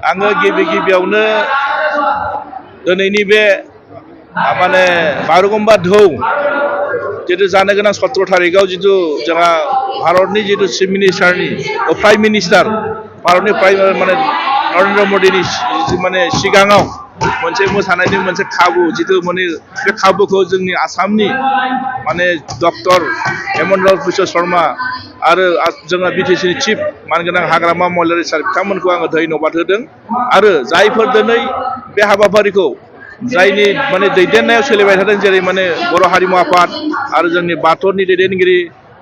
आङो गिबियावनो दिनैनि बे माने बागुरुम्बा धौ जितु जानो गोनां 17 तारिखआव जितु जोंहा भारतनि जितु चिफ मिनिस्टारनि प्राइम मिनिस्टार भारतनि माने नरेन्द्र मदिनि माने सिगाङाव मोनसे मोसानायनि मोनसे खाबु जितु माने बे खाबुखौ जोंनि आसामनि माने डक्टर हेमन्त बिश्व शर्मा आरो जोंहा बिटिसिनि चिफ मानगोनां हाग्रामा महिलारि सार बिथांमोनखौ आङो धन्यबाद होदों आरो जायफोर दिनै बे हाबाफारिखौ जायनि माने दैदेननायाव सोलिबाय थादों जेरै माने बर' हारिमु आफाद आरो जोंनि बाथौनि दैदेनगिरि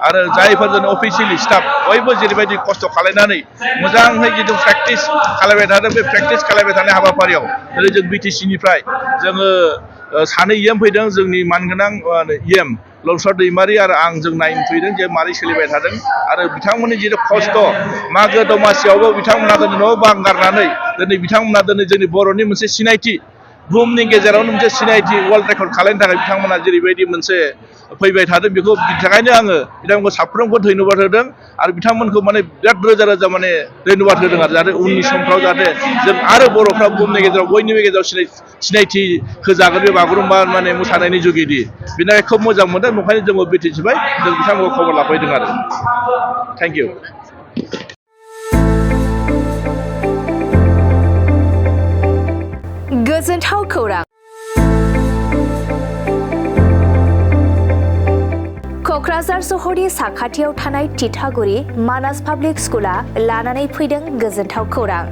आरो जायफोर जोंनि अफिसियेलि स्टाफ बयबो जेरैबायदि खस्थ' खालामनानै मोजाङै जितु प्रेक्टिस खालामबाय थादों बे प्रेक्टिस खालामबाय थानाय हाबाफारियाव जेरै जों बिटिसिनिफ्राय जोङो सानै EM फैदों जोंनि मानगोनां EM लंसार दैमारि आरो आं जों नायनो फैदों जे मारै सोलिबाय थादों आरो बिथांमोननि जितु खस्थ' मागो दमासियावबो बिथांमोना दिनै न' बां गारनानै दिनै बिथांमोना दिनै जोंनि बर'नि मोनसे सिनायथि बुहुमनि गेजेरावनो मोनसे सिनायथि वर्ल्ड रेकर्ड खालामनो थाखाय बिथांमोना जेरैबायदि मोनसे फैबाय थादों बेखौ थाखायनो आङो बिथांमोनखौ साफ्रोमबो धन्यबाद होदों आरो बिथांमोनखौ माने बिराद रोजा माने धन्यबाद होदों आरो जाहाथे उननि समफ्राव जाहाथे जों आरो बर'फ्रा बुहुमनि गेजेराव बयनिबो गेजेराव सिनायथि होजागोन बे बागुरुम्बा माने मोसानायनि जुगेदि बिनि थाखाय खोब मोजां मोनदों ओंखायनो जोंबो बिटिसिबाय जों बिथांमोनखौ खबर लाफैदों आरो थेंक इउ गोजोनथाव खौरां क'क्राझार सहरनि साखाथियाव थानाय तितागुरि मानास पाब्लिक स्कुला लानानै फैदों गोजोनथाव खौरां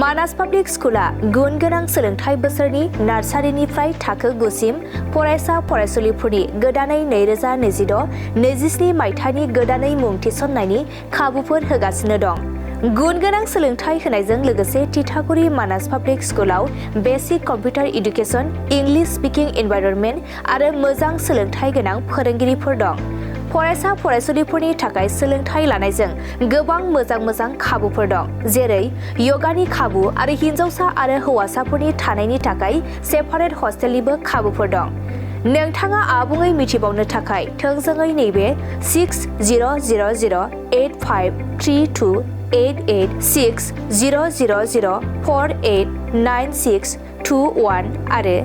मानास पाब्लिक स्कुला गुन गोनां सोलोंथाइ बोसोरनि नार्सारिनिफ्राय थाखो 9 सिम फरायसा फरायसुलिफोरनि गोदानै 2026-27 मायथाइनि गोदानै मुं थिसननायनि खाबुफोर होगासिनो दं। गुन गोनां सोलोंथाइ होनायजों लोगोसे तितागुरि मानास पाब्लिक स्कुलाव basic computer education, English speaking environment आरो मोजां सोलोंथाइ गोनां फोरोंगिरिफोर दं। फरायसा फरायसुलिफोरनि थाखाय सोलोंथाइ लानायजों गोबां मोजां खाबुफोर दं जेरै योगानि खाबु आरो हिन्जावसा आरो हौवासाफोरनि थानायनि थाखाय सेपारेट हस्टेलनिबो खाबुफोर दं। नोंथाङा आबुङै मिथिबावनो थाखाय थोंजोङै नैबे 600083286000489621 आरो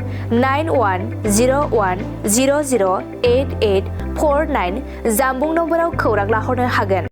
9101008849 जानबुं नम्बराव खौरां लाहरनो हागोन।